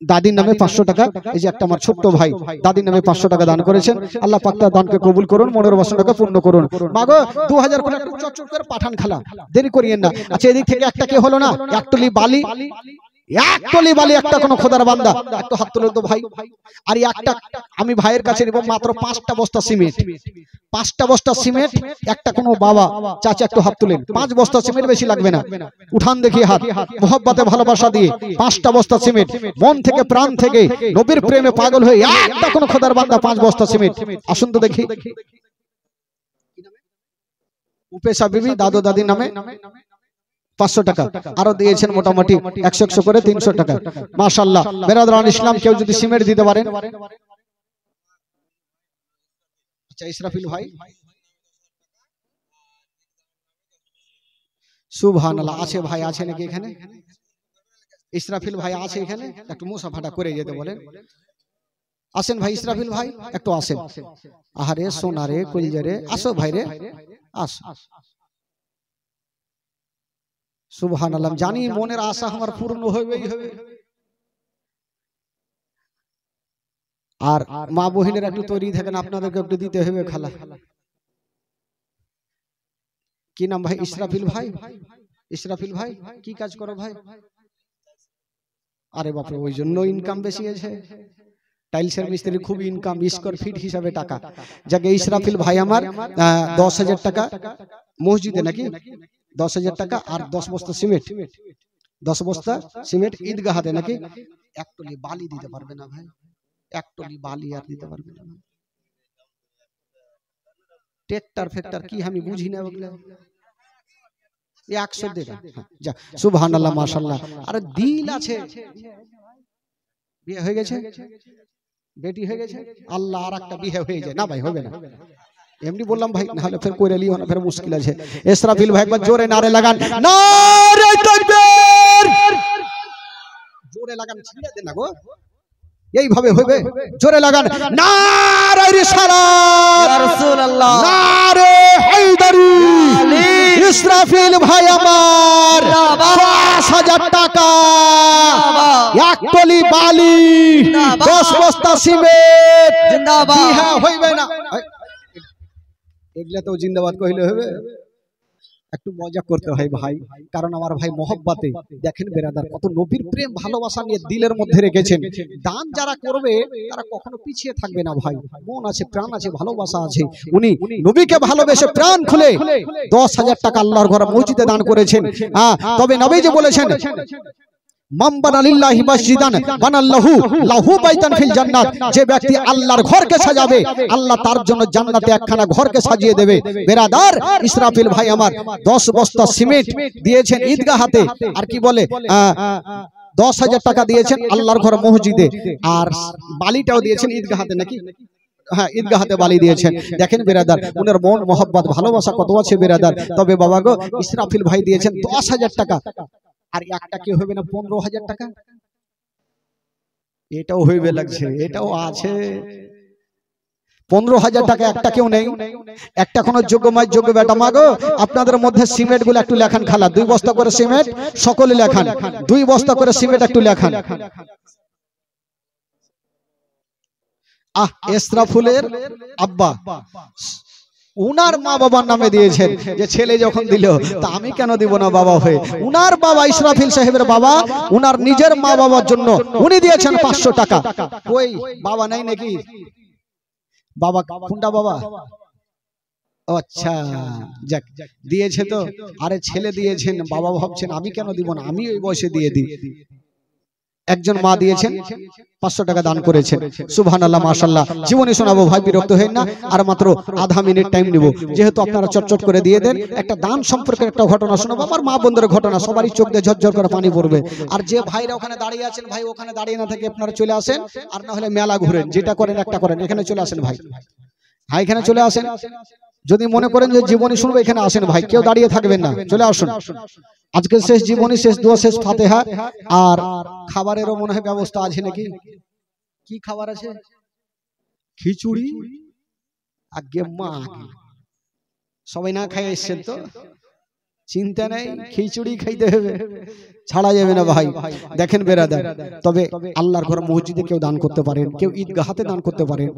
A: দাদির নামে 500 টাকা, এই যে একটা আমার ছোট্ট ভাই দাদির নামে 500 টাকা দান করেছেন। আল্লাহ পাক তার দানকে কবুল করুন, মনের বাসনাকে পূর্ণ করুন। মাগো 2000 করে একটু চটচট করে পাঠান খালা, দেরি করিয়েন না। আচ্ছা এদিক থেকে একটা কে হলো না? একটলি বালি, একটলি বালি একটা কোন খোদার বান্দা একটু হাত তুলে তো ভাই। আর একটা আমি ভাইয়ের কাছে নিব মাত্র 5টা বস্তা সিমেন্ট। 5টা বস্তা সিমেন্ট একটা কোন বাবা চাচা একটু হাত তুলেন। 5 বস্তা সিমেন্ট, বেশি লাগবে না। উঠান দেখি হাত, মোহব্বতে ভালোবাসা দিয়ে 5টা বস্তা সিমেন্ট, মন থেকে প্রাণ থেকে নবীর প্রেমে পাগল হয়ে একটা কোন খোদার বান্দা 5 বস্তা সিমেন্ট। আসুন তো দেখি। উপেশা বিবি দাদু দাদির নামে 500 টাকা আরো দিয়েছেন, মোটামুটি 100 করে 300 টাকা। মাশাআল্লাহ। বেরাদরান ইসলাম কেউ যদি সিমেন্ট দিতে পারেন। আচ্ছা ইসরাফিল ভাই, সুবহানাল্লাহ। আছে ভাই, আছে নাকি এখানে? ইসরাফিল ভাই আছে এখানে? একটু মুসাফাটা করে যেতে বলেন। আসেন ভাই ইসরাফিল ভাই একটু আসেন। আহারে সোনারে কলিজারে, আসো ভাই রে, আসো। সুবহানাল্লাহ। জানি মনের আশা আমার পূর্ণ হবেই হবে। আর মা বহিনের একটু তৈরি থাকেন, আপনাদেরকে একটু দিতে হবে খালা। কি নাম ভাই? ইসরাফিল ভাই। ইসরাফিল ভাই কি কাজ করো ভাই? আরে বাপরে, ওই জন্য ইনকাম বেশি আছে। টাইলসের মিস্ত্রি খুব ইনকাম, স্কয়ার ফিট হিসাবে টাকা। যাকে ইসরাফিল ভাই আমার 10,000 টাকা মসজিদে নাকি 10,000 টাকা আর 10 বস্তা সিমেন্ট। 10 বস্তা সিমেন্ট ঈদগাহাতে নাকি। একটলি বালি দিতে পারবে না ভাই? একটলি বালি আর দিতে পারবে না? ট্রাক্টর ফ্যাক্টর কি আমি বুঝি না ওগুলা। 100 টাকা। যা সুবহানাল্লাহ মাশাআল্লাহ। আর দিল আছে। বিয়ে হয়ে গেছে, বেটি হয়ে গেছে, আল্লাহ আর একটা বিয়ে হয়ে যায় না ভাই? হবে না এমনি বললাম ভাই, না হলে ফের কইরা লিও না, ফের মুশকিল আছে। ইসরাফিল ভাই একবার জোরে নারে লাগান, নারে তাকবীর। জোরে লাগান, ছিড়ে দেন না গো, এইভাবে হবে। জোরে লাগান, নারে রিসালাত ইয়া রাসূলুল্লাহ, নারে হায়দারি। ইসরাফিল ভাই আমার 5000 টাকা, এক টলি বালি, 10 বস্তা সিমেন্ট। জিন্দাবাদ। বিহা হইবে না এগুলা তো জিন্দাবাদ কইলে হবে। একটু মজা করতে হয় ভাই, কারণ আমার ভাই মহব্বতে দেখেন বেরাদার কত নবীর প্রেম ভালোবাসা নিয়ে দিলের মধ্যে রেখেছেন। দান যারা করবে তারা কখনো পিছিয়ে থাকবে না ভাই। মন আছে, প্রাণ আছে, ভালোবাসা আছে। উনি নবীকে ভালোবেসে প্রাণ খুলে 10,000 টাকা আল্লাহর ঘরে মসজিদে দান করেছেন। তবে নবী যে বলেছেন মান বানা লিল্লাহি মসজিদান বানাল্লাহু লাহু বাইতান ফিল জান্নাত। যে ব্যক্তি আল্লাহর ঘরকে সাজাবে, আল্লাহ তার জন্য জান্নাতে একখানা ঘরকে সাজিয়ে দেবে। বেরাদার, ইসরাফিল ভাই আমার 10 বস্তা সিমেন্ট দিয়েছেন ঈদগাহাতে, আর কি বলে 10,000 টাকা দিয়েছেন আল্লাহর ঘর মসজিদে, আর বালিটাও দিয়েছেন ঈদগাহাতে নাকি? হ্যাঁ, ঈদগাহাতে বালি দিয়েছেন। দেখেন বেরাদার, উনার মন মোহাব্বত ভালোবাসা কত আছে বেরাদার। তবে বাবা গো, ইসরাফিল ভাই দিয়েছেন 10,000 টাকা, আর একটা কি হবে না 15,000 টাকা? এটাও হইবে লাগছে, এটাও আছে। 15,000 টাকা একটা কেউ নেই, একটা কোনো যোগ্য মাই যোগ্য বেটা। মাগো, আপনাদের মধ্যে সিমেন্ট গুলো একটু লেখান খালা, 2 বস্তা করে সিমেন্ট সকলে লেখান, 2 বস্তা করে সিমেন্ট একটু লেখান। ইসরাফিলের আব্বা উনার মা বাবার নামে দিয়েছেন, যে ছেলে যখন দিল তা আমি কেন দিব না বাবা হয়ে। উনার বাবা ইসরাফিল সাহেবের বাবা উনার নিজের মা বাবার জন্য উনি দিয়েছেন 500 টাকা। ওই বাবা নাই নাকি? বাবা কোনটা বাবা? আচ্ছা, যাক, দিয়েছে তো। আরে ছেলে দিয়েছেন, বাবা ভাবছেন আমি কেন দিব না, আমি ওই বয়সে দিয়ে দিই। একজন মা দিয়েছেন 500 টাকা দান করেছেন। সুবহানাল্লাহ, মাশাআল্লাহ। জীবনী শোনাবো ভাই, বিরক্ত হবেন না, আর মাত্র আধা মিনিট টাইম নিব, যেহেতু আপনারা চটচট করে দিয়ে দেন। একটা দান সম্পর্কে একটা ঘটনা শোনাবো, আমার মা বোনদের ঘটনা, সবারই চোখ দিয়ে ঝরঝর করে পানি পড়বে। আর যে ভাইরা ওখানে দাঁড়িয়ে আছেন, ভাই ওখানে দাঁড়িয়ে না থেকে আপনারা চলে আসেন, আর না হলে মেলা ঘুরেন, যেটা করেন একটা করেন, এখানে চলে আসেন ভাই, ভাই এখানে চলে আসেন। যদি মনে করেন যে জীবনী শুনবো, এখানে আসেন ভাই, কেউ দাঁড়িয়ে থাকবেন না, চলে আসুন। আজকে শেষ জীবনী, শেষ দোয়া, শেষ ফাতিহা। আর খাবারেরও মনে হয় ব্যবস্থা আছে নাকি? কি খাবার আছে? খিচুড়ি। আগে মা, সবাই না খাই এসছেন তো চিন্তা নেই, খিচুড়ি খাইতে হবে, ছাড়া যাবে না ভাই। দেখেন বেরাদার, তবে আল্লাহর ঘর মসজিদে কেউ দান করতে পারেন, কেউ ঈদগাহাতে দান করতে পারেন,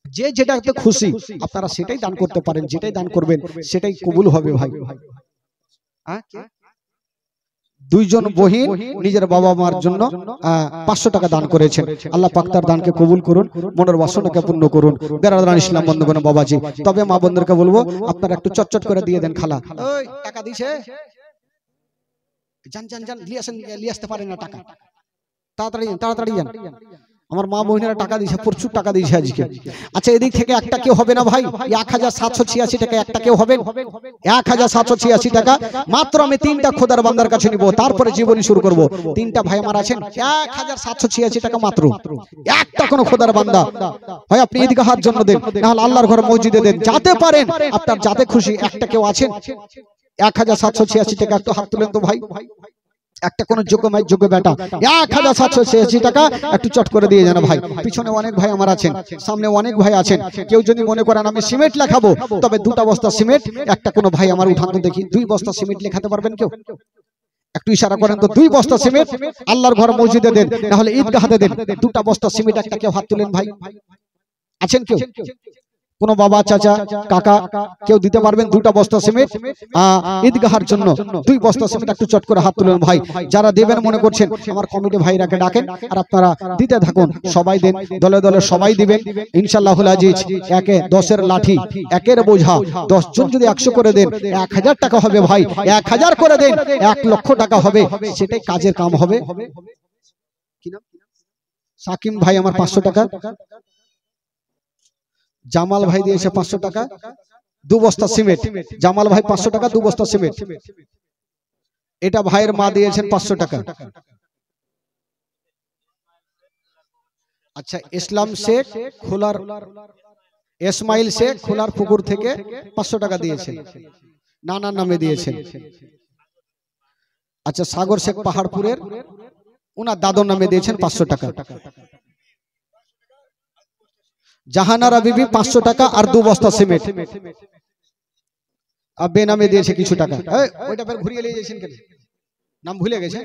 A: যে যেটাতে খুশি আপনারা সেটাই দান করতে পারেন, যেটাই দান করবেন সেটাই কবুল হবে ভাই। দুইজন বহিন নিজের বাবা মার জন্য 500 টাকা দান করেছেন। আল্লাহ পাক তার দানকে কবুল করুন, মনের বাসনাকে পূর্ণ করুন। বেরাদার ইসলাম বন্ধুগণ, বাবাজি, তবে মা বন্ধুদেরকে বলবো আপনারা একটু চটচট করে দিয়ে দেন। খালা ওই টাকা দিছে, জান জান জান লিয়ে আসতে পারেন না টাকা, তাড়াতাড়ি তাড়াতাড়ি যান। আমার মা বোনেরা টাকা দিয়েছে, প্রচুর টাকা দিয়েছে আজকে। আচ্ছা, এদিক থেকে একটা কেউ হবে না ভাই? 1786 টাকা একটা কেউ হবে? 1786 টাকা মাত্র। আমি 3টা খোদার বান্দার কাছে নিব, তারপরে জীবনী শুরু করব। 3টা ভাই আমার আছেন, 1786 টাকা মাত্র। একটা কোন খোদার বান্দা হয় আপনি ঈদগাহার জন্য দেন, না হলে আল্লাহর ঘর মসজিদে দেন, যাতে পারেন আপনার যাতে খুশি। একটা কেউ আছেন 1786 টাকা? একটু হাত তুলেন তো ভাই। একটা কোন যোগ্য মাই যোগ্য বেটা 1786 টাকা একটু চট করে দিয়ে জানা ভাই। পিছনে অনেক ভাই আমার আছেন, সামনে অনেক ভাই আছেন। কেউ যদি মনে করেন আমি সিমেন্ট লেখাবো, তবে 2টা বস্তা সিমেন্ট, একটা কোন ভাই আমার উঠান তো দেখি, 2 বস্তা সিমেন্ট লেখাতে পারবেন কেউ? একটু ইশারা করেন তো। 2 বস্তা সিমেন্ট আল্লাহর ঘর মসজিদে দেন, না হলে ঈদগাহাতে দেন। 2টা বস্তা সিমেন্ট একটা কেউ হাত তুলেন ভাই, আছেন কেউ? কোন বাবা চাচা কাকা কেউ দিতে পারবেন 2টা বস্তা সিমেন্ট ঈদগাহার জন্য? 2 বস্তা সিমেন্ট একটু চট করে হাত তুলেন ভাই। যারা দেবেন মনে করছেন আমার কমিটি ভাইরাকে ডাকেন, আর আপনারা দিতে থাকুন। সবাই দেন, দলে দলে সবাই দিবেন ইনশাআল্লাহুল আজিজ। 10-এর লাঠি, 1-এর বোঝা, 10 জন যদি 100 করে দেন 1000 টাকা হবে ভাই। 1000 করে দেন 1 লক্ষ টাকা হবে, সেটাই কাজের কাম হবে। কি নাম? সাকিম ভাই আমার 500 টাকা। জামাল ভাই দিয়েছে 500 টাকা, 2 বস্তা সিমেন্ট। জামাল ভাই 500 টাকা, 2 বস্তা সিমেন্ট। এটা ভাইয়ের মা দিয়েছেন 500 টাকা। আচ্ছা, ইসলাম শেখ খোলার, ইসমাইল শেখ খোলার পুকুর থেকে 500 টাকা দিয়েছেন, নানার নামে দিয়েছেন। আচ্ছা, সাগর শেখ পাহাড়পুরের, ওনার দাদুর নামে দিয়েছেন 500 টাকা। জাহানারা বিবি 500 টাকা আর 2 বস্তা সিমেন্ট। আর বেনামে দিয়েছে কিছু টাকা। ওইটা ফের ঘুরিয়ে নিয়ে যাচ্ছেন কেন? নাম ভুলে গেছে?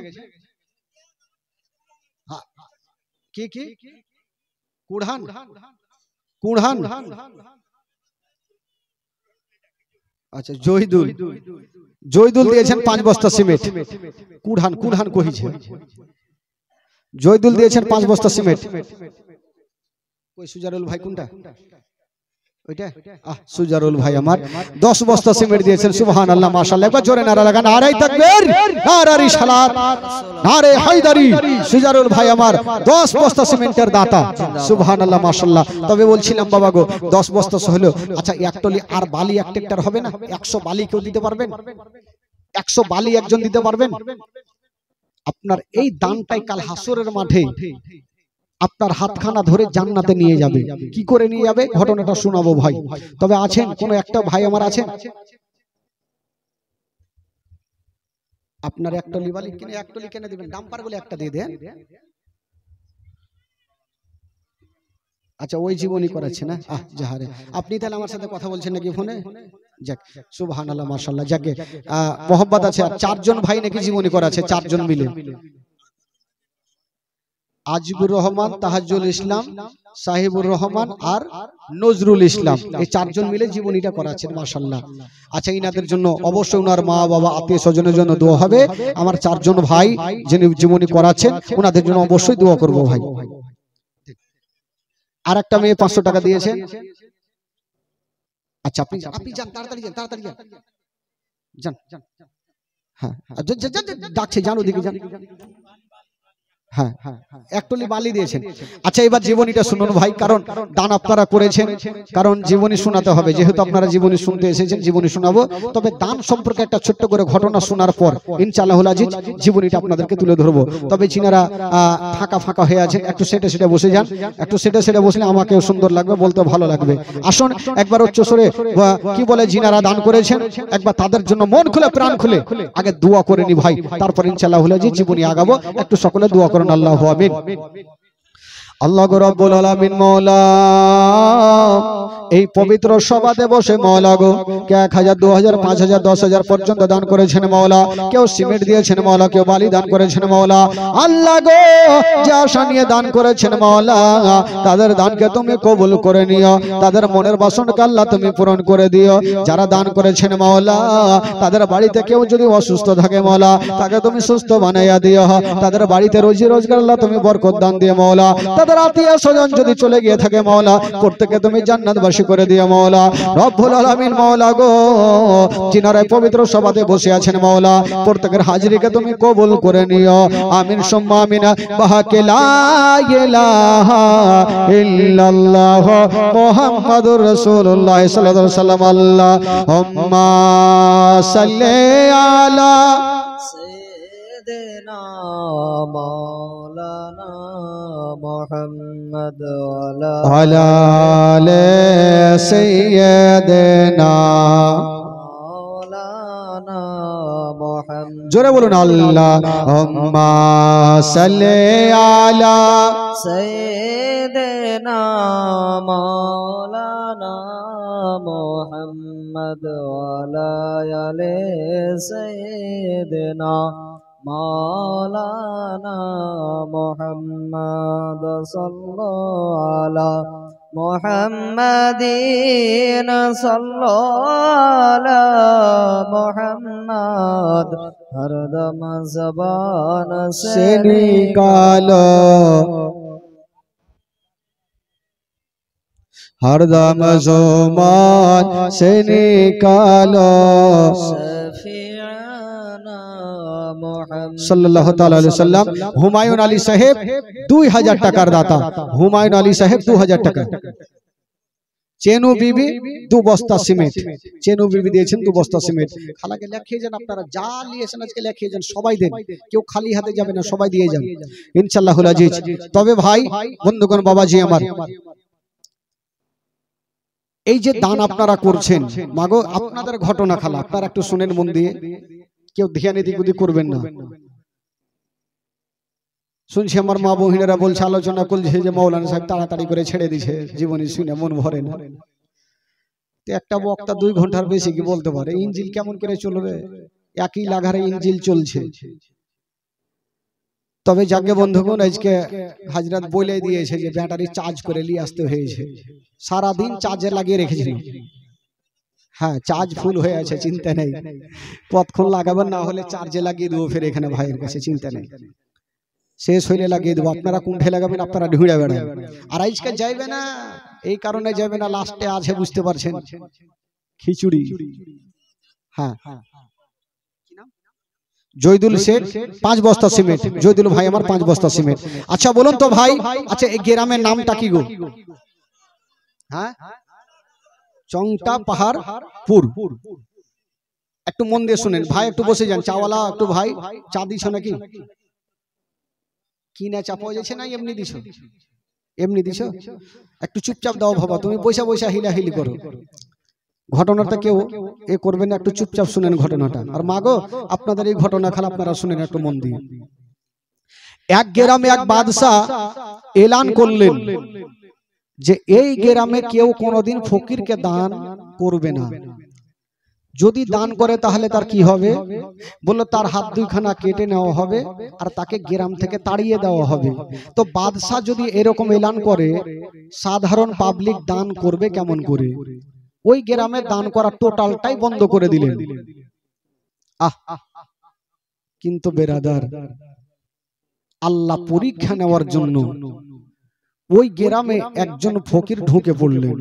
A: কি কি কুড়হান? কুড়হান। আচ্ছা, জহিদুল, জহিদুল দিয়েছেন 5 বস্তা সিমেন্ট। কুড়হান, কুড়হান কহিছে। জহিদুল দিয়েছেন 5 বস্তা সিমেন্ট। ওই সুজারুল ভাই কোনটা? ওইটা সুজারুল ভাই আমার 10 বস্তা সিমেন্ট দিয়েছেন সুবহানাল্লাহ মাশাআল্লাহ একবার জোরে নারা লাগান নারে তাকবীর নারে রিসালাত নারে হায়দারি সুজারুল ভাই আমার 10 বস্তা সিমেন্টের দাতা সুবহানাল্লাহ মাশাআল্লাহ তবে বলছিলাম বাবা গো 10 বস্তা হলো আচ্ছা এক টলি আর বালি এক ট্রাক্টর হবে না 100 বালি কেউ দিতে পারবেন 100 বালি একজন দিতে পারবেন আপনার এই দানটাই কাল হাসরের মাঠে আপনার হাতখানা ধরে জান্নাতে নিয়ে যাবে কি করে নিয়ে যাবে ঘটনাটা শোনাবো ভাই তবে আছেন কোন একটা ভাই আমার আছেন আপনার একটা লিবালি কিনে এক টলি কিনে দিবেন ডাম্পার বলে একটা দিয়ে দেন আচ্ছা ওই জীবনী করাচ্ছে না যাহারে আপনি তাহলে আমার সাথে কথা বলছেন নাকি ফোনে যাক সুবহানাল্লাহ মাশাআল্লাহ যাকে মোহাম্মদ আছে আর 4 জন ভাই নাকি জীবনী করাচ্ছে 4 জন মিলে আজিবুর রহমান তাহাজ্জুল ইসলাম সাহিবুর রহমান আর নজরুল ইসলাম এই 4 জন মিলে জীবনীটা করাচ্ছেন মাশাআল্লাহ আচ্ছা ইনাদের জন্য অবশ্যই ওনার মা বাবা আত্মীয় স্বজনের জন্য দোয়া হবে আমার 4 জন ভাই যিনি জীবনী করাচ্ছেন ওনাদের জন্য অবশ্যই দোয়া করব ভাই আর একটা মেয়ে 500 টাকা দিয়েছেন আচ্ছা আপনি যান তাড়াতাড়ি যান হ্যাঁ ডাকছে যান ওদিকে যান হ্যাঁ এক টলি বালি দিয়েছেন আচ্ছা এবার জীবনীটা শুনুন ভাই কারণ দান আপনারা করেছেন কারণ জীবনী শোনাতে হবে যেহেতু আপনারা জীবনী শুনতে এসেছেন জীবনী শোনাবো তবে দান সম্পর্কে একটা ছোট্ট করে ঘটনা শোনার পর ইনশাআল্লাহুল আজিজ জীবনীটা আপনাদেরকে তুলে ধরবো তবে যিনারা ফাঁকা হয়ে আছেন একটু সেটে বসে যান একটু সেটে বসলে আমাকেও সুন্দর লাগবে বলতে ভালো লাগবে আসুন একবার উচ্চ স্বরে কি বলে যিনারা দান করেছেন একবার তাদের জন্য মন খুলে প্রাণ খুলে আগে দোয়া করে নি ভাই তারপর ইনশাআল্লাহুল আজিজ জীবনী আগাবো একটু সকলে দোয়া করুন আল্লাহু আমিন আল্লাহ রাব্বুল আলামিন মাওলা এই পবিত্র সভাতে বসে মাওলা গো কে 1000 2000 5000 10000 পর্যন্ত দান করেছেন মাওলা কেউ সিমেন্ট দিয়েছেন মাওলা কেউ বালি দান করেছেন মাওলা আল্লাহ গো যে আশা নিয়ে দান করেছেন মাওলা তাদের দানকে তুমি কবুল করে নিও তাদের মনের বাসনাকে আল্লাহ তুমি পূরণ করে দিও যারা দান করেছেন মাওলা তাদের বাড়িতে কেউ যদি অসুস্থ থাকে মাওলা তাকে তুমি সুস্থ বানাইয়া দিও তাদের বাড়িতে রোজি রোজগার আল্লাহ তুমি বরকত দান দিও মাওলা তাদের আত্মীয় স্বজন যদি চলে গিয়ে থাকে মাওলা প্রত্যেককে তুমি জান্নাতবাসী করে দিও মাওলা রব্বুল আলামিন মাওলা গো যিনারা পবিত্র সভাতে বসে আছেন মাওলা প্রত্যেকের হাজিরিকে তুমি কবুল করে নিও আমিন সুম্মা আমিন বাহাকে লা ইলাহা ইল্লাল্লাহ মুহাম্মাদুর রাসূলুল্লাহ সাল্লাল্লাহু আলাইহি ওয়াসাল্লাম আল্লাহুম্মা সাল্লি আলা সাইয়্যিদিনা মাওলানা মুহাম্মদ ওয়ালা আলি সাইয়্যিদিনা মাওলানা মুহাম্মদ জোরে বলুন আল্লাহুম্মা সাল্লি আলা সাইয়্যিদিনা মাওলানা মুহাম্মদ ওয়ালা আলি সাইয়্যিদিনা মাওলানা মুহাম্মদ সাল্লাল্লাহু আলা মুহাম্মাদিন সাল্লাল্লাহু আলা মুহাম্মদ হরদম জবান সে নিকালো হরদম জবান সে নিকালো সাল্লাল্লাহু তাআলা আলাইহি ওয়াসাল্লাম হুমায়ুন আলী সাহেব 2000 টাকার দাতা হুমায়ুন আলী সাহেব 2000 টাকা চেনু বিবি 2 বস্তা সিমেন্ট চেনু বিবি দিয়েছেন 2 বস্তা সিমেন্ট খালাকে লিখিয়ে যান আপনারা যা নিয়েছেন আজকে লিখিয়ে যান সবাই দেন কেউ খালি হাতে যাবে না সবাই দিয়ে যান ইনশাআল্লাহুল আজিজ তবে ভাই বন্ধুগণ বাবাজি আমার এই যে দান আপনারা করছেন মাগো আপনাদের ঘটনা খালা আপনারা একটু শুনেন মন দিয়ে কেউ ধ্যানে দিগুদি করবেন না শুনছি আমার মা বহিনেরা বলছে আলোচনা করছে যে মাওলানা সাহেব তাড়াতাড়ি করে ছেড়ে দিয়েছে জীবনী শুনে মন ভরে না তো একটা বক্তা 2 ঘন্টার বেশি কি বলতে পারে ইঞ্জিল কেমন করে চলবে একই লাগারে ইঞ্জিল চলছে তবে যাকে বন্ধুগণ আজকে হাজরাত বলে দিয়েছে যে ব্যাটারি চার্জ করে নিয়ে আসতে হয়েছে সারা দিন চার্জে লাগিয়ে রেখেছিল হ্যাঁ চার্জ ফুল হয়ে আছে চিন্তা নেই কতক্ষণ লাগাবেন না হলে চার্জে লাগিয়ে দেবো ফির এখানে ভাইয়ের কাছে চিন্তা নেই শেষ হইলে লাগিয়ে দেবো। আপনারা কুণ্ঠে লাগাবেন, আপনারা ঢুঁড়ে বেড়াবেন। আর আজকে যাইবে না, এই কারণে যাবে না, লাস্টে আছে বুঝতে পারছেন, খিচুড়ি। হ্যাঁ, জয়দুল শেখ 5 বস্তা সিমেন্ট। জয়দুল ভাই আমার 5 বস্তা সিমেন্ট। আচ্ছা বলুন তো ভাই, আচ্ছা এই গ্রামের নামটা কি গো? হ্যাঁ, চংটা পাহাড়পুর। একটু মন দিয়ে শুনেন ভাই, একটু বসে যান। চাওয়ালা একটু ভাই, চা দিছ নাকি? কি না চা পাওয়া যাচ্ছে না এমনি দিছ? এমনি দিছ? একটু চুপচাপ দাও বাবা, তুমি পয়সা পয়সা হিলাহিলি করো। ঘটনাটা কেউ এ করবে না, একটু চুপচাপ শুনেন ঘটনাটা। আর মাগো আপনাদের এই ঘটনা খাল আপনারা শুনেন একটু মন দিয়ে। এক গ্রামে এক বাদশা এলান করলেন যে এই গ্রামে কেউ কোনোদিন ফকিরকে দান করবে না। যদি দান করে তাহলে তার কি হবে? বললো তার হাত দুইখানা কেটে নেওয়া হবে আর তাকে গ্রাম থেকে তাড়িয়ে দেওয়া হবে। তো বাদশা যদি এরকম এলান করে, সাধারণ পাবলিক দান করবে কেমন করে? ওই গ্রামে দান করা টোটালটাই বন্ধ করে দিলেন। কিন্তু বেরাদার, আল্লাহ পরীক্ষা নেওয়ার জন্য ওই গ্রামে একজন ফকির ঢুকে পড়লেন।